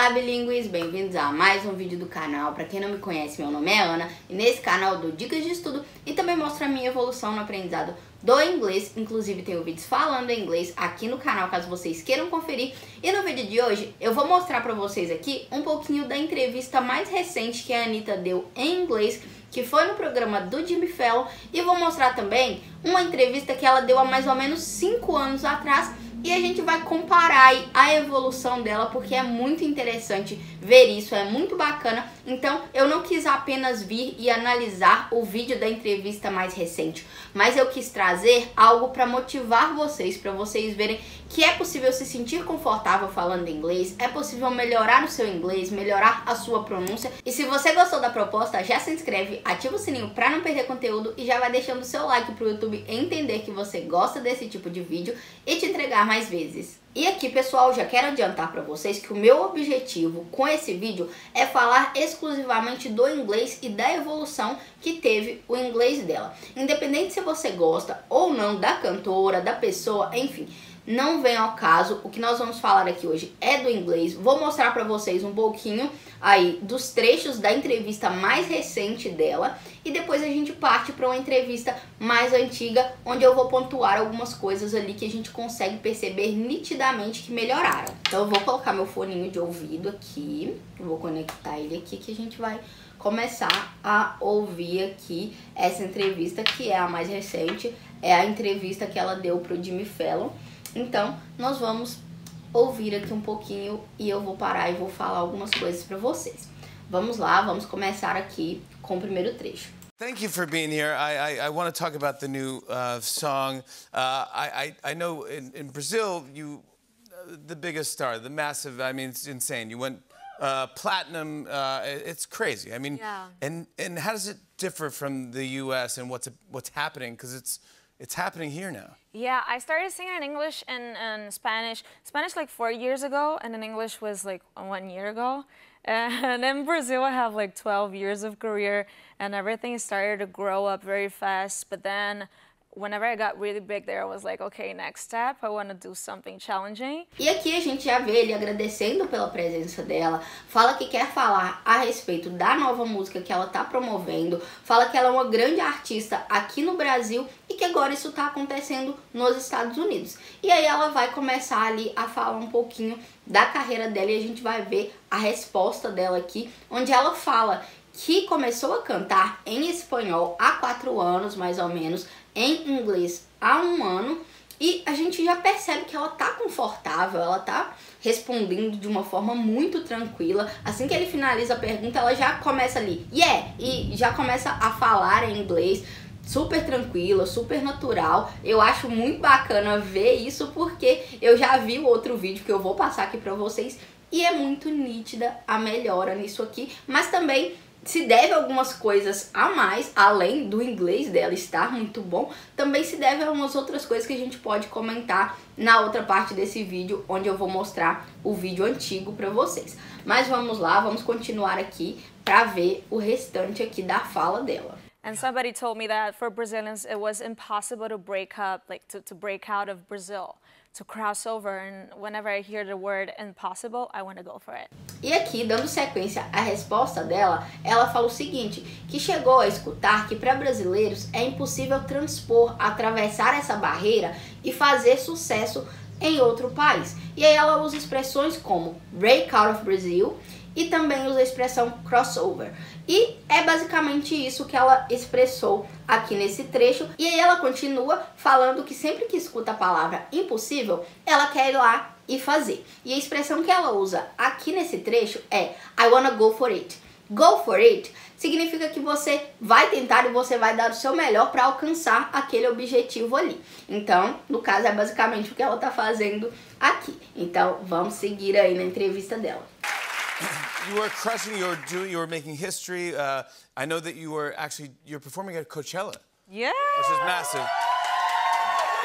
Olá, bilíngues! Bem-vindos a mais um vídeo do canal. Para quem não me conhece, meu nome é Ana e nesse canal eu dou dicas de estudo e também mostro a minha evolução no aprendizado do inglês. Inclusive tenho vídeos falando em inglês aqui no canal, caso vocês queiram conferir. E no vídeo de hoje eu vou mostrar para vocês aqui um pouquinho da entrevista mais recente que a Anitta deu em inglês, que foi no programa do Jimmy Fallon, e vou mostrar também uma entrevista que ela deu há mais ou menos 5 anos atrás. E a gente vai comparar aí a evolução dela, porque é muito interessante ver isso, é muito bacana. Então eu não quis apenas vir e analisar o vídeo da entrevista mais recente, mas eu quis trazer algo para motivar vocês, para vocês verem que é possível se sentir confortável falando inglês, é possível melhorar o seu inglês, melhorar a sua pronúncia. E se você gostou da proposta, já se inscreve, ativa o sininho para não perder conteúdo e já vai deixando o seu like pro YouTube entender que você gosta desse tipo de vídeo e te entregar mais vezes. E aqui, pessoal, já quero adiantar para vocês que o meu objetivo com esse vídeo é falar exclusivamente do inglês e da evolução que teve o inglês dela. Independente se você gosta ou não da cantora, da pessoa, enfim, não vem ao caso. O que nós vamos falar aqui hoje é do inglês. Vou mostrar para vocês um pouquinho aí dos trechos da entrevista mais recente dela e depois a gente parte para uma entrevista mais antiga, onde eu vou pontuar algumas coisas ali que a gente consegue perceber nitidamente que melhoraram. Então eu vou colocar meu foninho de ouvido aqui, vou conectar ele aqui que a gente vai começar a ouvir aqui essa entrevista, que é a mais recente, é a entrevista que ela deu pro Jimmy Fallon. Então, nós vamos ouvir aqui um pouquinho e eu vou parar e vou falar algumas coisas para vocês. Vamos lá, vamos começar aqui com o primeiro trecho. Thank you for being here. I want to talk about the new song. I know in Brazil, you, the biggest star, the massive, I mean, it's insane. You went platinum, it's crazy. I mean, yeah. And how does it differ from the US and what's happening? Because it's happening here now. Yeah, I started singing in English and Spanish. Spanish like 4 years ago, and in English was like 1 year ago. And in Brazil, I have like 12 years of career, and everything started to grow up very fast. But then, whenever I got really big there, I was like, okay, next step, I want to do something challenging. E aqui a gente já vê ele agradecendo pela presença dela, fala que quer falar a respeito da nova música que ela tá promovendo, fala que ela é uma grande artista aqui no Brasil e que agora isso tá acontecendo nos Estados Unidos. E aí ela vai começar ali a falar um pouquinho da carreira dela e a gente vai ver a resposta dela aqui, onde ela fala que começou a cantar em espanhol há 4 anos, mais ou menos, em inglês há 1 ano, e a gente já percebe que ela tá confortável, ela tá respondendo de uma forma muito tranquila. Assim que ele finaliza a pergunta, ela já começa ali, yeah, e já começa a falar em inglês, super tranquila, super natural. Eu acho muito bacana ver isso, porque eu já vi o outro vídeo que eu vou passar aqui pra vocês, e é muito nítida a melhora nisso aqui, mas também se deve a algumas coisas a mais, além do inglês dela estar muito bom, também se deve a umas outras coisas que a gente pode comentar na outra parte desse vídeo, onde eu vou mostrar o vídeo antigo para vocês. Mas vamos lá, vamos continuar aqui para ver o restante aqui da fala dela. And somebody told me that for Brazilians, it was impossible to break up, like to break out of Brazil, to cross over, and whenever I hear the word impossible, I want to go for it. E aqui, dando sequência à resposta dela, ela fala o seguinte, que chegou a escutar que para brasileiros é impossível transpor, atravessar essa barreira e fazer sucesso em outro país. E aí ela usa expressões como break out of Brazil e também usa a expressão crossover. E é basicamente isso que ela expressou aqui nesse trecho. E aí ela continua falando que sempre que escuta a palavra impossível, ela quer ir lá e fazer. E a expressão que ela usa aqui nesse trecho é I wanna go for it. Go for it significa que você vai tentar e você vai dar o seu melhor para alcançar aquele objetivo ali. Então, no caso, é basicamente o que ela tá fazendo aqui. Então, vamos seguir aí na entrevista dela. You were crushing, you were making history. I know that you're performing at Coachella. Yeah. Which is massive.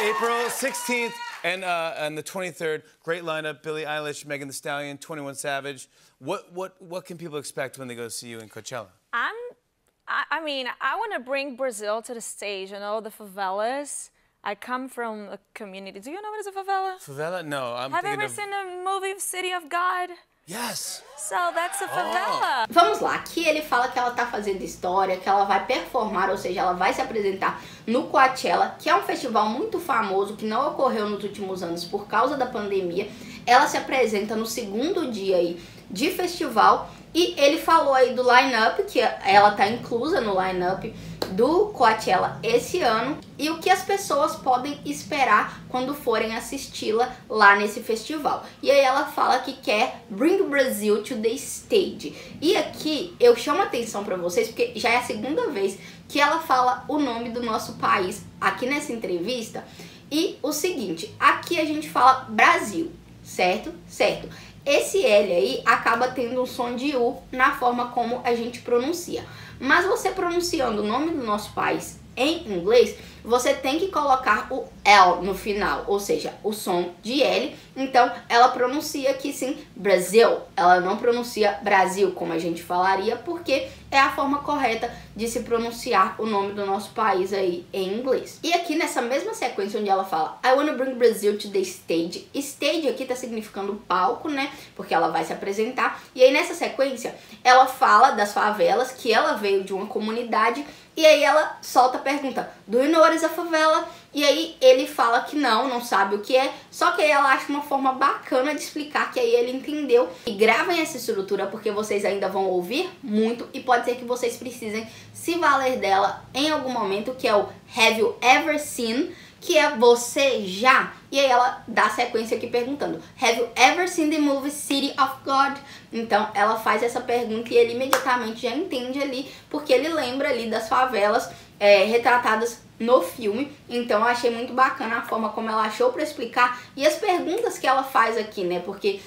April 16th and the 23rd. Great lineup, Billie Eilish, Megan Thee Stallion, 21 Savage. What can people expect when they go see you in Coachella? I mean, I want to bring Brazil to the stage, you know, the favelas. I come from a community. Do you know what is a favela? Favela? No, Have you ever seen the movie City of God? Yes. So that's a favela. Vamos lá, aqui ele fala que ela tá fazendo história, que ela vai performar, ou seja, ela vai se apresentar no Coachella, que é um festival muito famoso, que não ocorreu nos últimos anos por causa da pandemia. Ela se apresenta no segundo dia aí de festival e ele falou aí do line-up, que ela tá inclusa no line-up do Coachella esse ano e o que as pessoas podem esperar quando forem assisti-la lá nesse festival. E aí ela fala que quer Bring Brazil to the Stage. E aqui eu chamo a atenção para vocês porque já é a segunda vez que ela fala o nome do nosso país aqui nessa entrevista. E o seguinte, aqui a gente fala Brasil, certo? Certo. Esse L aí acaba tendo um som de U na forma como a gente pronuncia. Mas você pronunciando o nome do nosso país em inglês, você tem que colocar o L no final, ou seja, o som de L. Então, ela pronuncia aqui sim Brasil. Ela não pronuncia Brasil, como a gente falaria, porque é a forma correta de se pronunciar o nome do nosso país aí em inglês. E aqui nessa mesma sequência onde ela fala I wanna bring Brazil to the stage. Stage aqui tá significando palco, né? Porque ela vai se apresentar. E aí nessa sequência, ela fala das favelas, que ela veio de uma comunidade. E aí ela solta a pergunta, do you know what is a favela? E aí ele fala que não sabe o que é, só que aí ela acha uma forma bacana de explicar que aí ele entendeu. E gravem essa estrutura porque vocês ainda vão ouvir muito e pode ser que vocês precisem se valer dela em algum momento, que é o Have you ever seen? Que é você já. E aí ela dá sequência aqui perguntando Have you ever seen the movie City of God? Então ela faz essa pergunta e ele imediatamente já entende ali, porque ele lembra ali das favelas retratadas no filme. Então eu achei muito bacana a forma como ela achou para explicar e as perguntas que ela faz aqui, né? Porque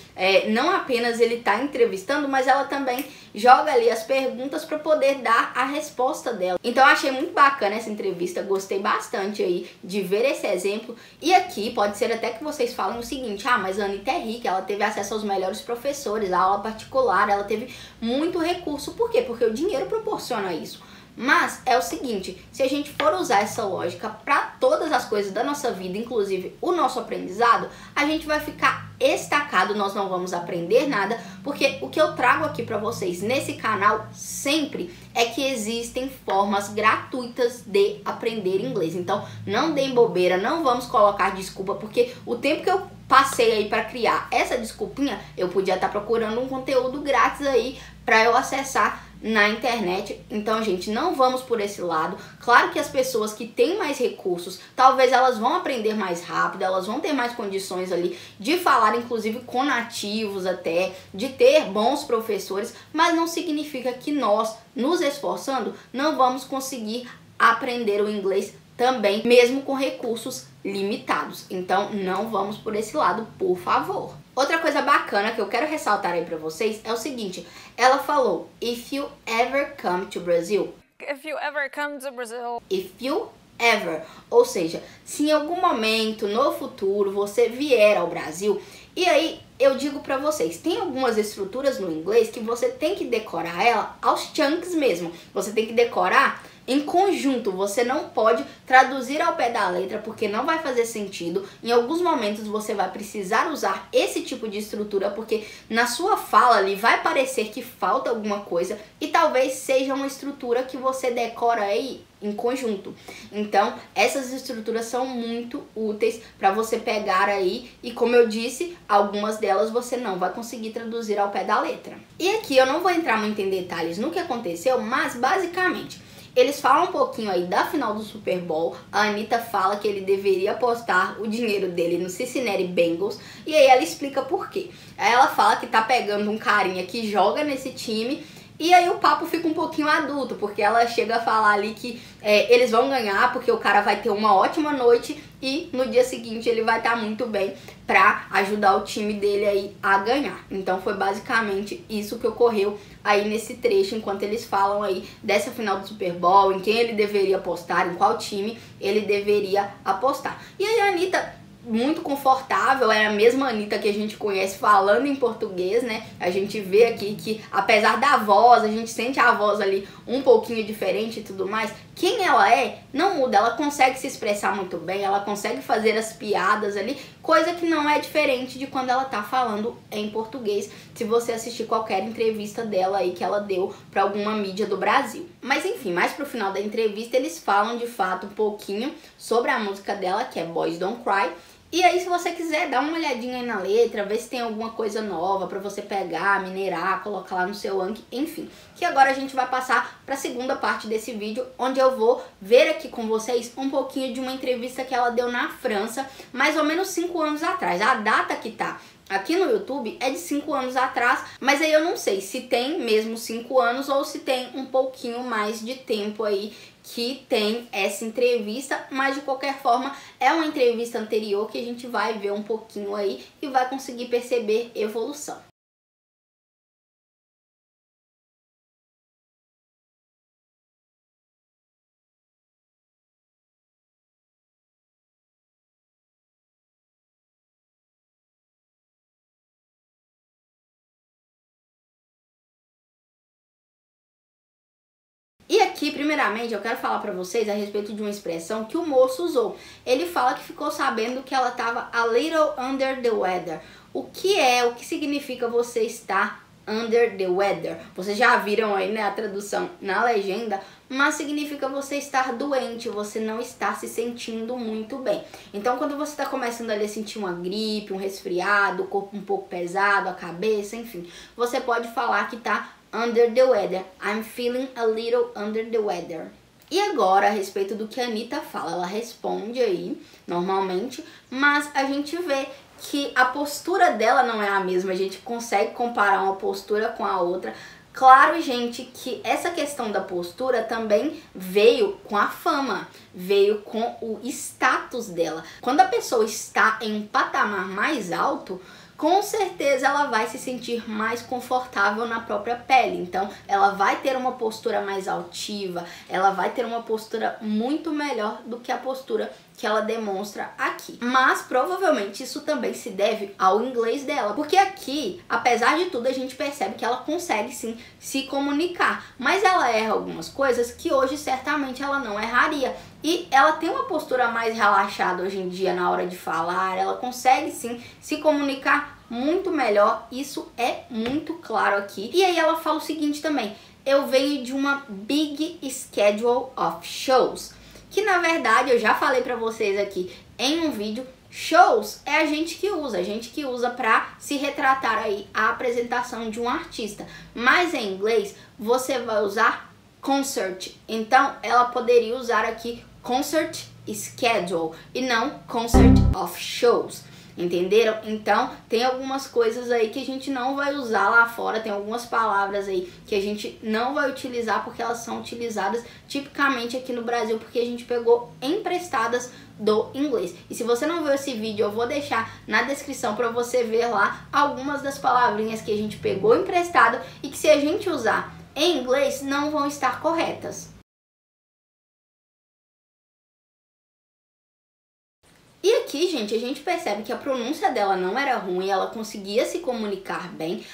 não apenas ele tá entrevistando, mas ela também joga ali as perguntas para poder dar a resposta dela. Então eu achei muito bacana essa entrevista, gostei bastante aí de ver esse exemplo. E aqui pode ser até que vocês falem o seguinte, mas a Anitta é rica, ela teve acesso aos melhores professores, a aula particular, ela teve muito recurso. Por quê? Porque o dinheiro proporciona isso. Mas é o seguinte, se a gente for usar essa lógica para todas as coisas da nossa vida, inclusive o nosso aprendizado, a gente vai ficar estacado, nós não vamos aprender nada, porque o que eu trago aqui para vocês nesse canal sempre é que existem formas gratuitas de aprender inglês. Então não deem bobeira, não vamos colocar desculpa, porque o tempo que eu passei aí para criar essa desculpinha, eu podia estar procurando um conteúdo grátis aí para eu acessar na internet. Então, gente, não vamos por esse lado. Claro que as pessoas que têm mais recursos, talvez elas vão aprender mais rápido, elas vão ter mais condições ali de falar, inclusive com nativos até, de ter bons professores, mas não significa que nós, nos esforçando, não vamos conseguir aprender o inglês também, mesmo com recursos limitados. Então, não vamos por esse lado, por favor. Outra coisa bacana que eu quero ressaltar aí pra vocês é o seguinte, ela falou, if you ever come to Brazil. If you ever come to Brazil. If you ever, ou seja, se em algum momento no futuro você vier ao Brasil, e aí eu digo pra vocês, tem algumas estruturas no inglês que você tem que decorar ela aos chunks mesmo, você tem que decorar em conjunto, você não pode traduzir ao pé da letra porque não vai fazer sentido. Em alguns momentos você vai precisar usar esse tipo de estrutura porque na sua fala ali vai parecer que falta alguma coisa e talvez seja uma estrutura que você decora aí em conjunto. Então, essas estruturas são muito úteis para você pegar aí e, como eu disse, algumas delas você não vai conseguir traduzir ao pé da letra. E aqui eu não vou entrar muito em detalhes no que aconteceu, mas basicamente eles falam um pouquinho aí da final do Super Bowl. A Anitta fala que ele deveria apostar o dinheiro dele no Cincinnati Bengals. E aí ela explica por quê. Aí ela fala que tá pegando um carinha que joga nesse time. E aí o papo fica um pouquinho adulto, porque ela chega a falar ali que eles vão ganhar, porque o cara vai ter uma ótima noite e no dia seguinte ele vai estar muito bem pra ajudar o time dele aí a ganhar. Então foi basicamente isso que ocorreu aí nesse trecho, enquanto eles falam aí dessa final do Super Bowl, em quem ele deveria apostar, em qual time ele deveria apostar. E aí a Anitta, muito confortável, é a mesma Anitta que a gente conhece falando em português, né? A gente vê aqui que, apesar da voz, a gente sente a voz ali um pouquinho diferente e tudo mais, quem ela é não muda, ela consegue se expressar muito bem, ela consegue fazer as piadas ali, coisa que não é diferente de quando ela tá falando em português, se você assistir qualquer entrevista dela aí que ela deu para alguma mídia do Brasil. Mas enfim, mais pro final da entrevista eles falam de fato um pouquinho sobre a música dela, que é Boys Don't Cry. E aí, se você quiser dar uma olhadinha aí na letra, ver se tem alguma coisa nova pra você pegar, minerar, colocar lá no seu Anki, enfim. Que agora a gente vai passar pra segunda parte desse vídeo, onde eu vou ver aqui com vocês um pouquinho de uma entrevista que ela deu na França, mais ou menos 5 anos atrás. A data que tá aqui no YouTube é de 5 anos atrás, mas aí eu não sei se tem mesmo 5 anos ou se tem um pouquinho mais de tempo aí que tem essa entrevista, mas de qualquer forma é uma entrevista anterior que a gente vai ver um pouquinho aí e vai conseguir perceber evolução. E aqui, primeiramente, eu quero falar pra vocês a respeito de uma expressão que o moço usou. Ele fala que ficou sabendo que ela estava a little under the weather. O que significa você estar under the weather? Vocês já viram aí, né, a tradução na legenda, mas significa você estar doente, você não está se sentindo muito bem. Então, quando você está começando ali a sentir uma gripe, um resfriado, o corpo um pouco pesado, a cabeça, enfim, você pode falar que tá under the weather. I'm feeling a little under the weather. E agora, a respeito do que a Anitta fala, ela responde aí, normalmente, mas a gente vê que a postura dela não é a mesma, a gente consegue comparar uma postura com a outra. Claro, gente, que essa questão da postura também veio com a fama, veio com o status dela. Quando a pessoa está em um patamar mais alto, com certeza ela vai se sentir mais confortável na própria pele. Então, ela vai ter uma postura mais altiva, ela vai ter uma postura muito melhor do que a postura que ela demonstra aqui. Mas, provavelmente, isso também se deve ao inglês dela. Porque aqui, apesar de tudo, a gente percebe que ela consegue, sim, se comunicar. Mas ela erra algumas coisas que hoje, certamente, ela não erraria. E ela tem uma postura mais relaxada hoje em dia na hora de falar, ela consegue sim se comunicar muito melhor, isso é muito claro aqui. E aí ela fala o seguinte também: eu venho de uma big schedule of shows, que na verdade eu já falei pra vocês aqui em um vídeo. Shows é a gente que usa pra se retratar aí a apresentação de um artista, mas em inglês você vai usar concert, então ela poderia usar aqui concert schedule e não concert of shows, entenderam? Então tem algumas coisas aí que a gente não vai usar lá fora, tem algumas palavras aí que a gente não vai utilizar porque elas são utilizadas tipicamente aqui no Brasil, porque a gente pegou emprestadas do inglês. E se você não viu esse vídeo, eu vou deixar na descrição para você ver lá algumas das palavrinhas que a gente pegou emprestado e que se a gente usar em inglês não vão estar corretas. E aqui, gente, a gente percebe que a pronúncia dela não era ruim, ela conseguia se comunicar bem.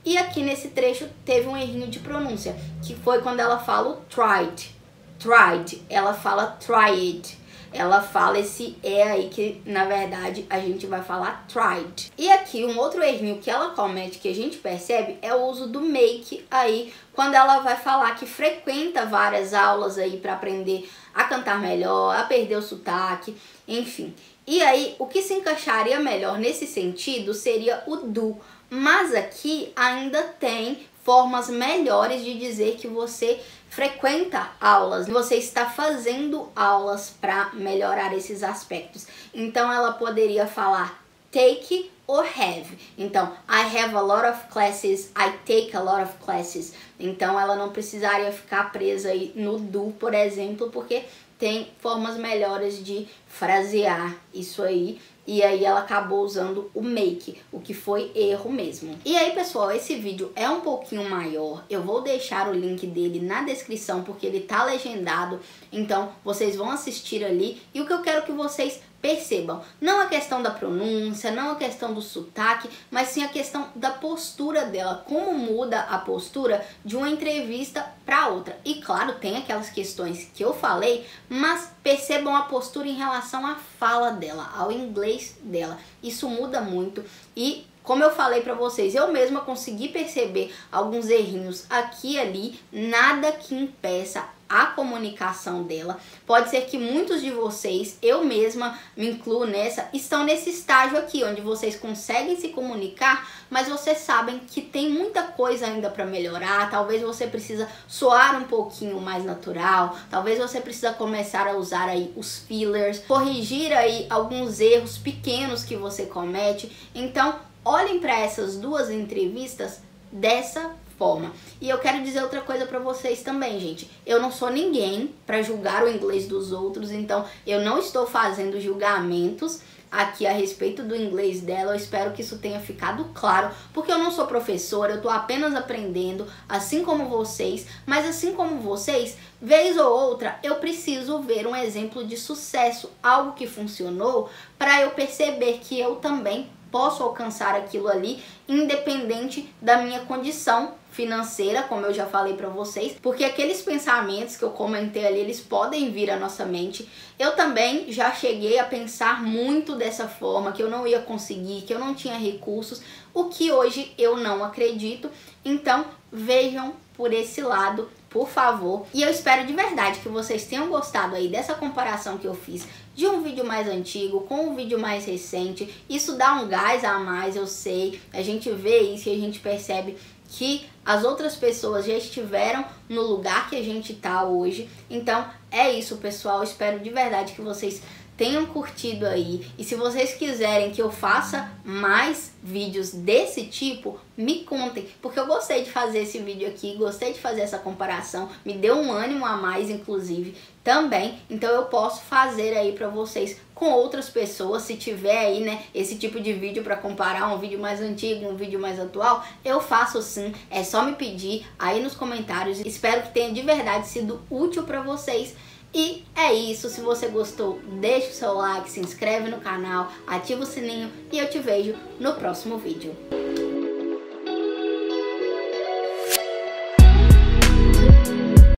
E aqui nesse trecho teve um errinho de pronúncia, que foi quando ela fala o tried. Tried, ela fala tried. Ela fala esse E aí que, na verdade, a gente vai falar tried. E aqui, um outro errinho que ela comete, que a gente percebe, é o uso do make aí, quando ela vai falar que frequenta várias aulas aí para aprender a cantar melhor, a perder o sotaque, enfim. E aí, o que se encaixaria melhor nesse sentido seria o do. Mas aqui ainda tem formas melhores de dizer que você frequenta aulas, você está fazendo aulas para melhorar esses aspectos. Então ela poderia falar take or have. Então, I have a lot of classes, I take a lot of classes. Então ela não precisaria ficar presa aí no do, por exemplo, porque tem formas melhores de frasear isso aí. E aí ela acabou usando o make, o que foi erro mesmo. E aí, pessoal, esse vídeo é um pouquinho maior. Eu vou deixar o link dele na descrição, porque ele tá legendado. Então, vocês vão assistir ali. E o que eu quero que vocês percebam, não a questão da pronúncia, não a questão do sotaque, mas sim a questão da postura dela, como muda a postura de uma entrevista para outra. E claro, tem aquelas questões que eu falei, mas percebam a postura em relação à fala dela, ao inglês dela. Isso muda muito e, como eu falei pra vocês, eu mesma consegui perceber alguns errinhos aqui e ali, nada que impeça a comunicação dela. Pode ser que muitos de vocês, eu mesma me incluo nessa, estão nesse estágio aqui, onde vocês conseguem se comunicar, mas vocês sabem que tem muita coisa ainda para melhorar. Talvez você precisa soar um pouquinho mais natural, talvez você precisa começar a usar aí os fillers, corrigir aí alguns erros pequenos que você comete. Então, olhem para essas duas entrevistas dessa forma. E eu quero dizer outra coisa para vocês também, gente. Eu não sou ninguém para julgar o inglês dos outros, então eu não estou fazendo julgamentos aqui a respeito do inglês dela. Eu espero que isso tenha ficado claro, porque eu não sou professora, eu tô apenas aprendendo, assim como vocês, mas assim como vocês, vez ou outra, eu preciso ver um exemplo de sucesso, algo que funcionou, para eu perceber que eu também posso alcançar aquilo ali, independente da minha condição financeira, como eu já falei pra vocês, porque aqueles pensamentos que eu comentei ali, eles podem vir à nossa mente. Eu também já cheguei a pensar muito dessa forma, que eu não ia conseguir, que eu não tinha recursos, o que hoje eu não acredito. Então, vejam por esse lado, por favor. E eu espero de verdade que vocês tenham gostado aí dessa comparação que eu fiz de um vídeo mais antigo com um vídeo mais recente. Isso dá um gás a mais, eu sei. A gente vê isso e a gente percebe que as outras pessoas já estiveram no lugar que a gente tá hoje. Então é isso, pessoal. Espero de verdade que vocês tenham curtido aí. E se vocês quiserem que eu faça mais vídeos desse tipo, me contem, porque eu gostei de fazer esse vídeo aqui, gostei de fazer essa comparação, me deu um ânimo a mais, inclusive, também. Então eu posso fazer aí pra vocês com outras pessoas, se tiver aí, né, esse tipo de vídeo pra comparar um vídeo mais antigo, um vídeo mais atual, eu faço sim. É só me pedir aí nos comentários. Espero que tenha de verdade sido útil pra vocês. E é isso, se você gostou, deixa o seu like, se inscreve no canal, ativa o sininho e eu te vejo no próximo vídeo.